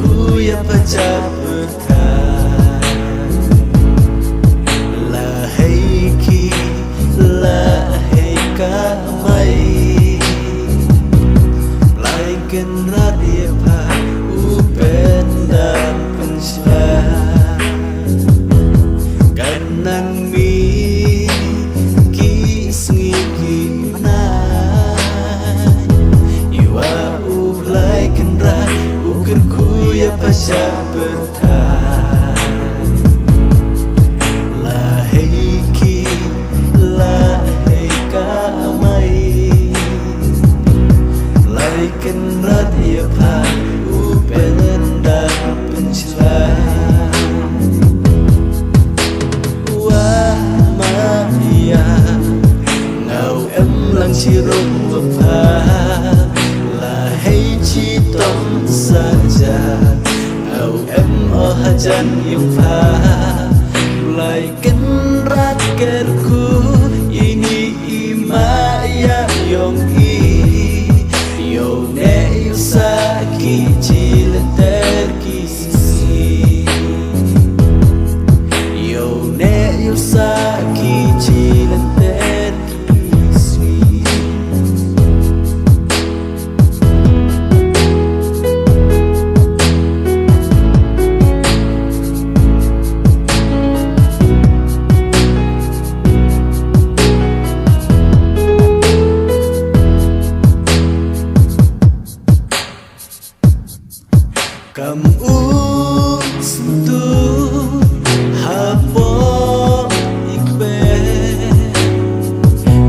ukirku ya pecah pecah. Lahai ki, lahai kamai, melainkan radia pa upenda penslah. Kanang mi kis ngiki nai, iwa ulai kendra ukirku ya pasya bertahan. Lahai ki, lahai kamai, melainkan radia pa upenda penslah. Chỉ rung và phá là hay chỉ tâm saja. Au em ở hajan yang phá lại cánh rát kerku ini ima ya yong i yo ne yo saki chilen terki sisi yo ne yo saki chilen terki. Kam sentu hapo ikbe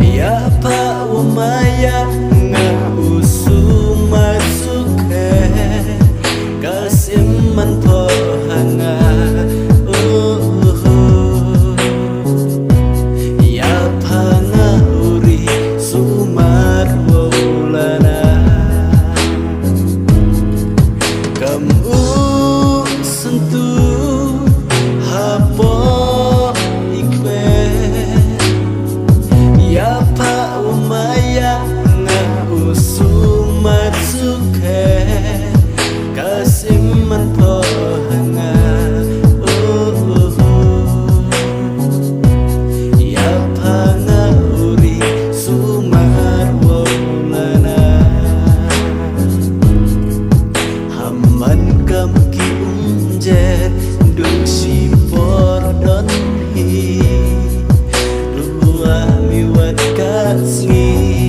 ya pa umaya nga usuma suke kasiman po hanga ya pa nga uri sumar wulana. Kamu sentuh hapo ikbe ya pa umaya nga usumat suke kasiman po hanga ya pa nga uri sumar wulana. Haman kam ki unjer duk si porodon hi dua miwat kasngi